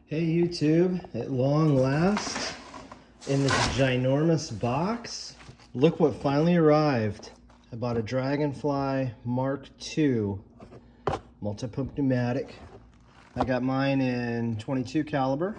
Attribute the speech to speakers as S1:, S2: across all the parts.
S1: Hey YouTube, at long last, in this ginormous box, look what finally arrived. I bought a Dragonfly Mark II multi-pump pneumatic. I got mine in 22 caliber,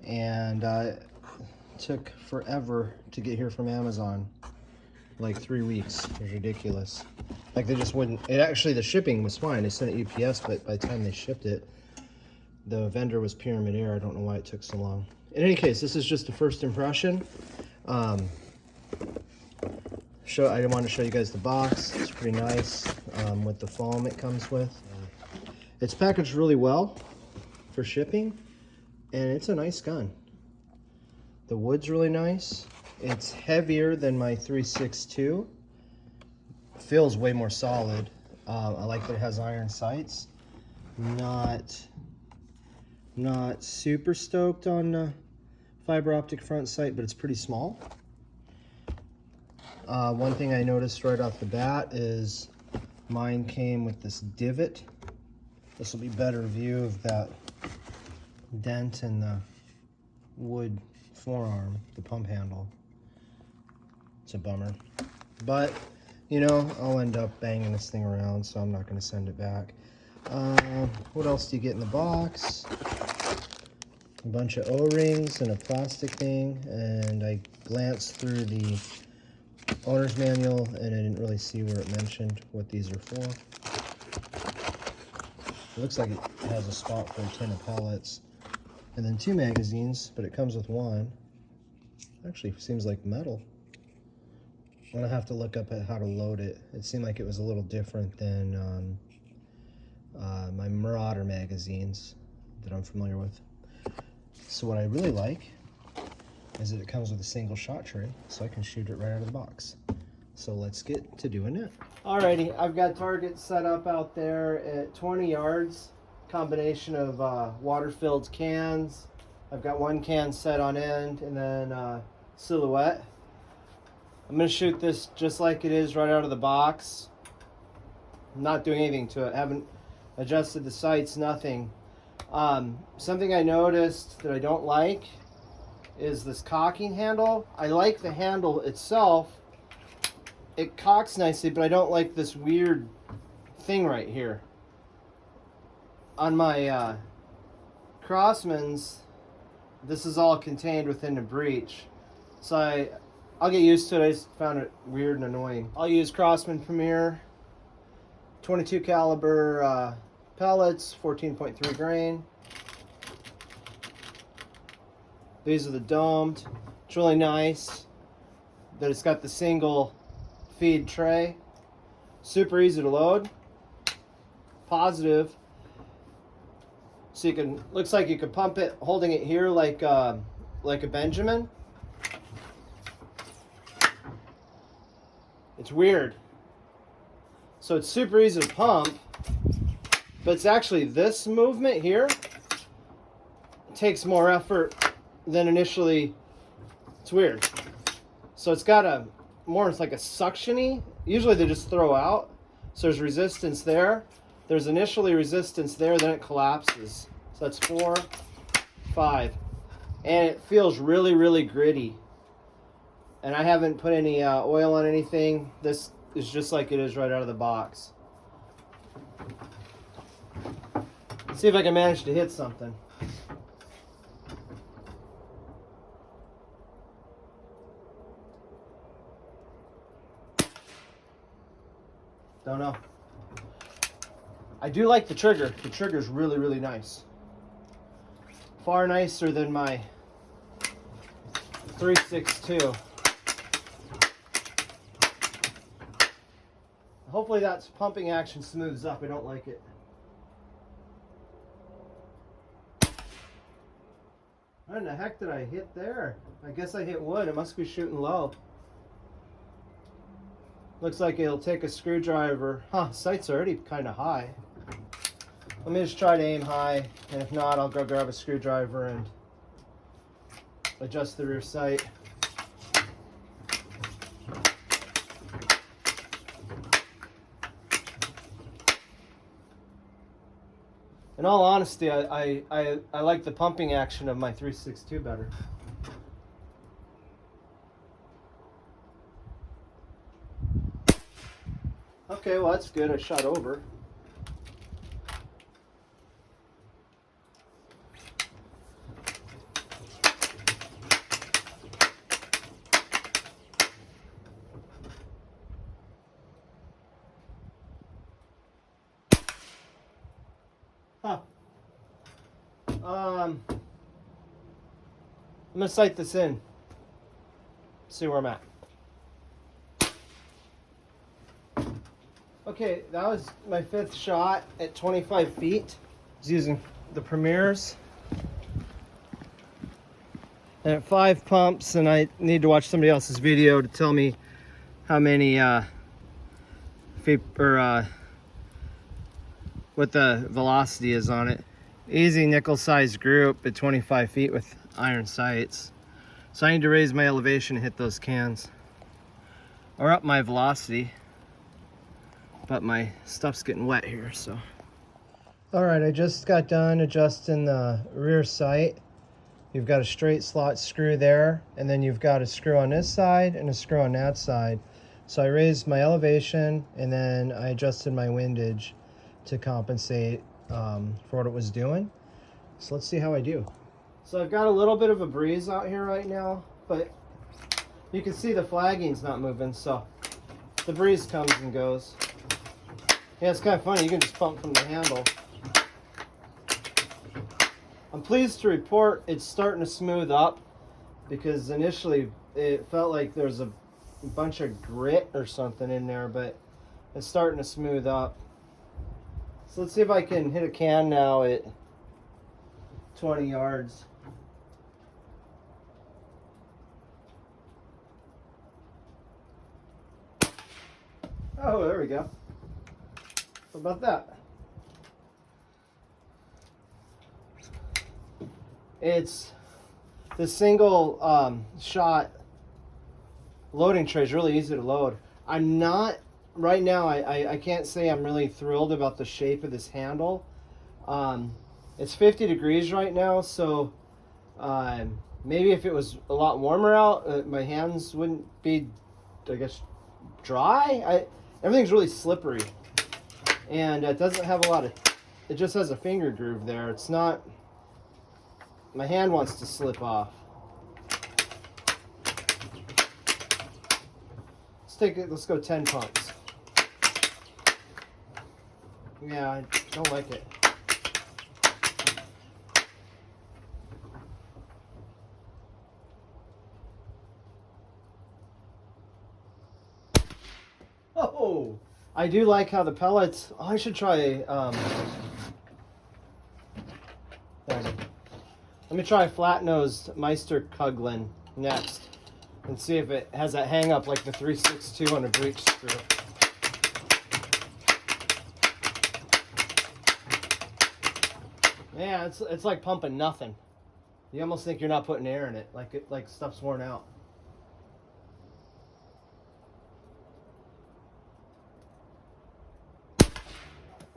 S1: and it took forever to get here from Amazon. Like 3 weeks. It was ridiculous. Like they just wouldn't, the shipping was fine. They sent it UPS, but by the time they shipped it, the vendor was Pyramid Air. I don't know why it took so long. In any case, this is just a first impression. I want to show you guys the box. It's pretty nice with the foam it comes with. It's packaged really well for shipping, and it's a nice gun. The wood's really nice. It's heavier than my 3.62. Feels way more solid. I like that it has iron sights. Not super stoked on the fiber optic front sight, but it's pretty small. One thing I noticed right off the bat is mine came with this divot. This will be better view of that dent in the wood forearm, the pump handle. It's a bummer, but you know, I'll end up banging this thing around, so I'm not going to send it back. What else do you get in the box? A bunch of O-rings and a plastic thing, and I glanced through the owner's manual and I didn't really see where it mentioned what these are for. It looks like it has a spot for a tin of pellets, and then 2 magazines, but it comes with one. Actually seems like metal. I'm gonna have to look up at how to load it. It seemed like it was a little different than my Marauder magazines that I'm familiar with. So what I really like is that it comes with a single shot tray, so I can shoot it right out of the box. So let's get to doing it. Alrighty, I've got targets set up out there at 20 yards. Combination of water-filled cans. I've got one can set on end, and then silhouette. I'm gonna shoot this just like it is right out of the box. I'm not doing anything to it. I haven't adjusted the sights, nothing. Something I noticed that I don't like is this cocking handle. I like the handle itself. It cocks nicely, but I don't like this weird thing right here. On my Crossmans, this is all contained within the breech. So I'll get used to it. I just found it weird and annoying. I'll use Crosman Premier 22 caliber pellets, 14.3 grain. These are the domed. It's really nice that it's got the single feed tray. Super easy to load. Positive. So you can, looks like you could pump it holding it here like a Benjamin. It's weird. So it's super easy to pump, but it's actually this movement here takes more effort than initially. It's weird. So it's got a more, it's like a suction-y. Usually they just throw out. So there's resistance there. There's initially resistance there, then it collapses. So that's 4, 5. And it feels really, really gritty. And I haven't put any oil on anything. This is just like it is right out of the box. Let's see if I can manage to hit something. Don't know. I do like the trigger. The trigger's really, really nice. Far nicer than my 3.62. Hopefully that pumping action smooths up. I don't like it. What in the heck did I hit there? I guess I hit wood. It must be shooting low. Looks like it'll take a screwdriver. Huh, sight's already kind of high. Let me just try to aim high, and if not, I'll go grab a screwdriver and adjust the rear sight. In all honesty, I like the pumping action of my 3.62 better. Okay, well that's good. I shot over. Huh. I'm gonna sight this in. See where I'm at. Okay, that was my 5th shot at 25 feet. I was using the Premiers. And at 5 pumps, and I need to watch somebody else's video to tell me how many feet or what the velocity is on it. Easy nickel-sized group at 25 feet with iron sights. So I need to raise my elevation and hit those cans, or up my velocity. But my stuff's getting wet here, so. All right, I just got done adjusting the rear sight. You've got a straight slot screw there, and then you've got a screw on this side and a screw on that side. So I raised my elevation, and then I adjusted my windage to compensate for what it was doing. So let's see how I do. So I've got a little bit of a breeze out here right now, but you can see the flagging's not moving, so the breeze comes and goes. Yeah, it's kind of funny. You can just pump from the handle. I'm pleased to report it's starting to smooth up, because initially it felt like there's a bunch of grit or something in there, but it's starting to smooth up. So let's see if I can hit a can now at 20 yards. Oh, there we go. How about that? It's the single shot loading tray is really easy to load. I'm not right now. I can't say I'm really thrilled about the shape of this handle. It's 50 degrees right now, so maybe if it was a lot warmer out, my hands wouldn't be, I guess, dry. Everything's really slippery, and it doesn't have a lot of. It just has a finger groove there. It's not. My hand wants to slip off. Let's take it. Let's go 10 pumps. Yeah, I don't like it. Oh, I do like how the pellets. Oh, I should try. Let me try flat-nosed Meister Kuglin next, and see if it has that hang up like the 3.62 on a breech screw. Yeah, it's like pumping nothing. You almost think you're not putting air in it, like stuff's worn out.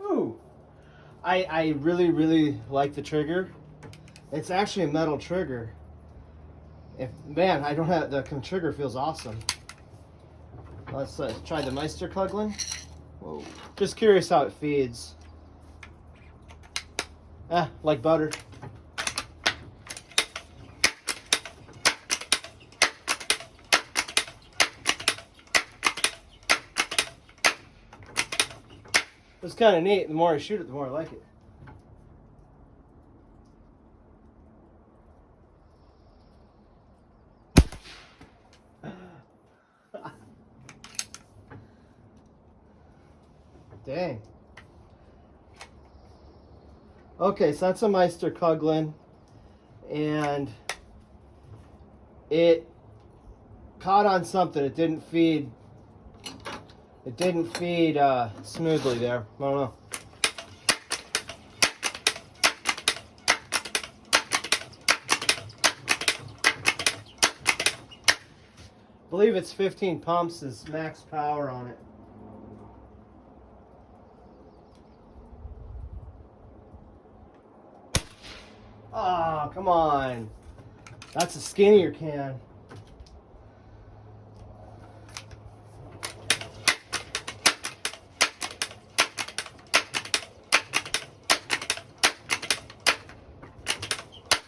S1: Ooh, I really like the trigger. It's actually a metal trigger. Man, I don't have the trigger feels awesome. Let's try the Meister Kuglin. Whoa. Just curious how it feeds. Like butter. It's kind of neat. The more I shoot it, the more I like it. Dang. Okay, so that's a Meister Kuglin, and it caught on something. It didn't feed. It didn't feed smoothly there. I don't know. I believe it's 15 pumps is max power on it. Ah, come on. That's a skinnier can.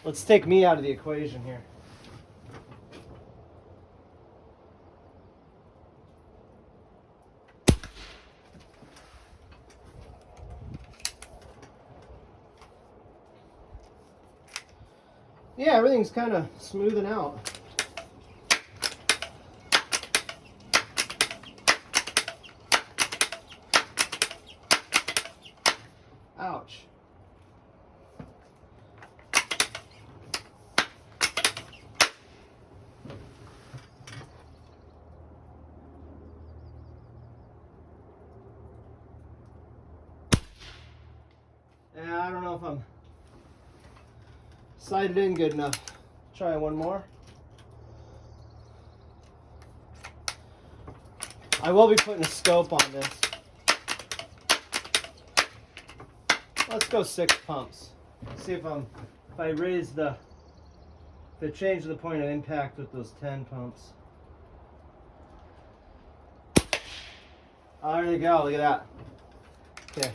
S1: Let's take me out of the equation here. Yeah, everything's kind of smoothing out. Ouch. Yeah, I don't know if I'm sighted in good enough. Try one more. I will be putting a scope on this. Let's go 6 pumps. See if I raise if I change the point of impact with those 10 pumps. Oh, there you go. Look at that. Okay.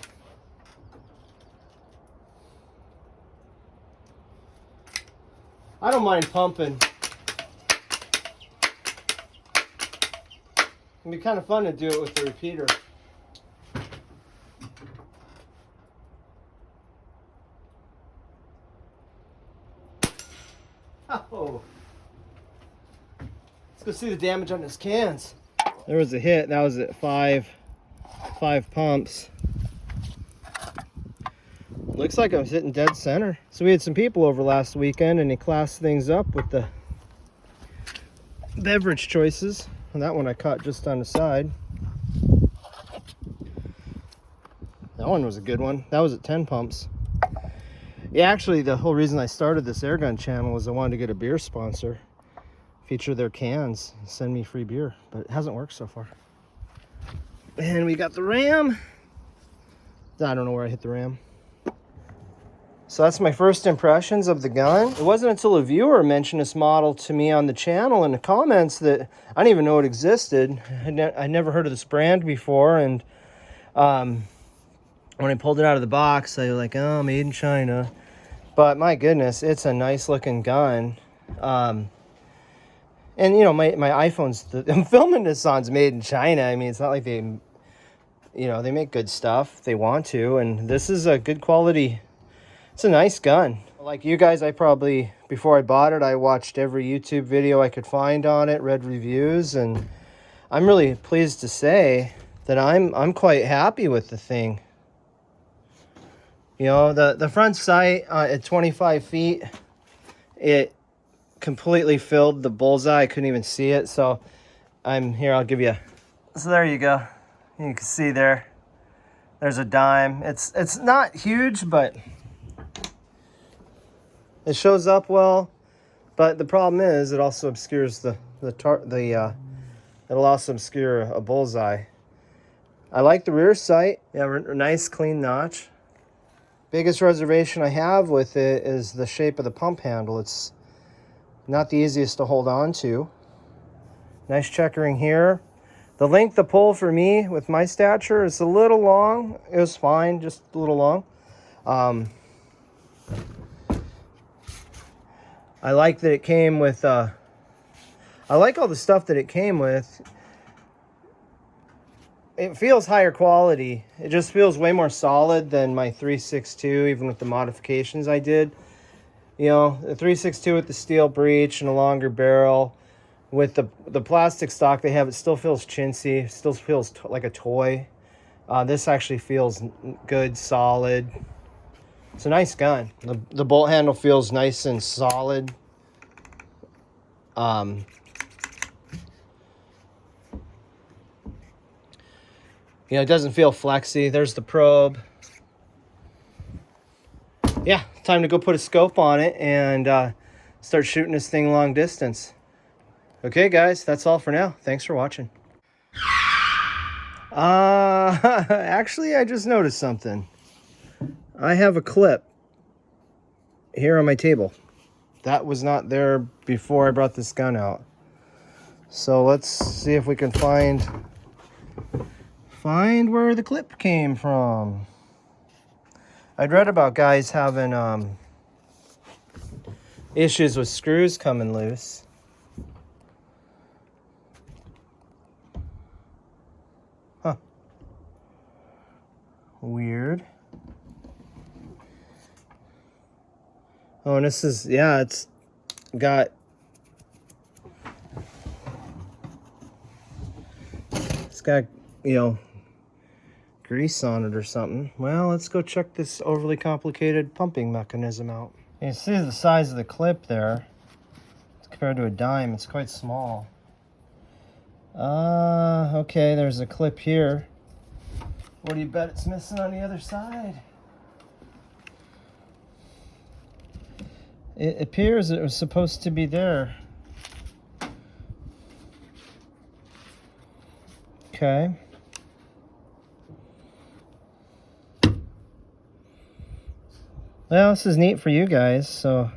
S1: I don't mind pumping. It'd be kind of fun to do it with the repeater. Oh. Let's go see the damage on his cans. There was a hit. That was at five pumps. Looks like I was hitting dead center. So we had some people over last weekend and they classed things up with the beverage choices. And that one I caught just on the side. That one was a good one. That was at 10 pumps. Yeah, actually the whole reason I started this airgun channel was I wanted to get a beer sponsor, feature their cans, send me free beer, but it hasn't worked so far. And we got the ram. I don't know where I hit the ram. So that's my first impressions of the gun. It wasn't until a viewer mentioned this model to me on the channel in the comments that I didn't even know it existed. I'd never heard of this brand before, and when I pulled it out of the box, I was like, oh, made in China. But my goodness, it's a nice looking gun. And you know, my iPhone's, I'm filming this on's made in China. I mean, it's not like they, you know, they make good stuff. They want to, and this is a good quality. It's a nice gun. Like you guys, I probably, before I bought it, I watched every YouTube video I could find on it, read reviews, and I'm really pleased to say that I'm quite happy with the thing. You know, the front sight at 25 feet, it completely filled the bullseye. I couldn't even see it. So I'm here, I'll give you. So there you go. You can see there's a dime. It's not huge, but it shows up well. But the problem is it also obscures it'll also obscure a bullseye. I like the rear sight. Yeah, nice clean notch. Biggest reservation I have with it is the shape of the pump handle. It's not the easiest to hold on to. Nice checkering here. The length of pull for me with my stature is a little long. It was fine, just a little long. I like that it came with, I like all the stuff that it came with. It feels higher quality. It just feels way more solid than my 3.62, even with the modifications I did. You know, the 3.62 with the steel breech and a longer barrel. With the plastic stock they have, it still feels chintzy. It still feels like a toy. This actually feels good, solid. It's a nice gun. The bolt handle feels nice and solid. You know, it doesn't feel flexy. There's the probe. Yeah, time to go put a scope on it and start shooting this thing long distance. Okay, guys, that's all for now. Thanks for watching. Actually, I just noticed something. I have a clip here on my table. That was not there before I brought this gun out. So let's see if we can find where the clip came from. I'd read about guys having issues with screws coming loose. Huh. Weird. Oh, and this is, yeah, it's got, you know, grease on it or something. Well, let's go check this overly complicated pumping mechanism out. You see the size of the clip there. Compared to a dime, it's quite small. Okay, there's a clip here. What do you bet it's missing on the other side? It appears it was supposed to be there. Okay. Well, this is neat for you guys. So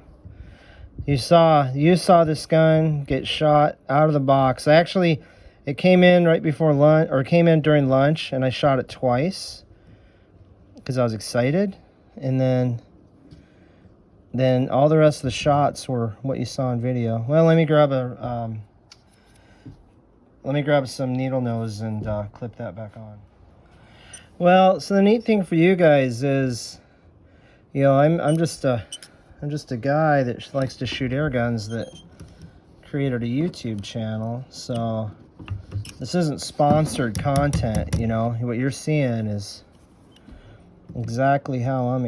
S1: you saw this gun get shot out of the box. It came in right before lunch, or came in during lunch, and I shot it twice because I was excited, and then all the rest of the shots were what you saw in video. Well, let me grab some needle nose and clip that back on. Well, so the neat thing for you guys is, you know, I'm just a guy that likes to shoot air guns that created a YouTube channel. So this isn't sponsored content, you know. What you're seeing is exactly how I'm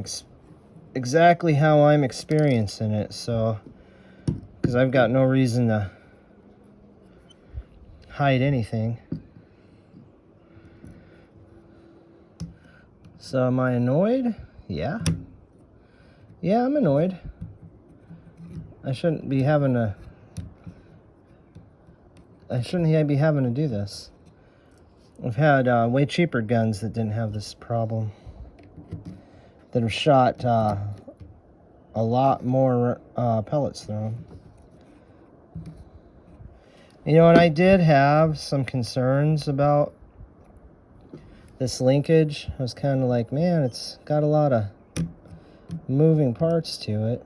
S1: experiencing it. So, because I've got no reason to hide anything. So am I annoyed? Yeah. Yeah, I'm annoyed. I shouldn't be having to do this. I've had way cheaper guns that didn't have this problem, that have shot a lot more pellets through them. You know, and I did have some concerns about this linkage. I was kind of like, man, it's got a lot of moving parts to it.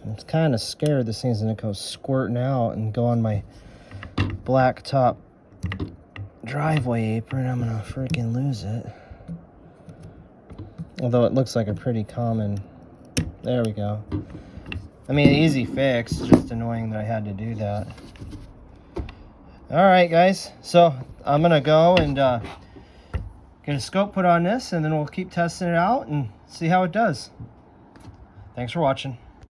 S1: I'm kind of scared this thing's gonna go squirting out and go on my blacktop driveway apron. I'm gonna freaking lose it. Although it looks like a pretty common. There we go. I mean, easy fix. It's just annoying that I had to do that. All right, guys. So I'm gonna go and get a scope put on this, and then we'll keep testing it out and see how it does. Thanks for watching.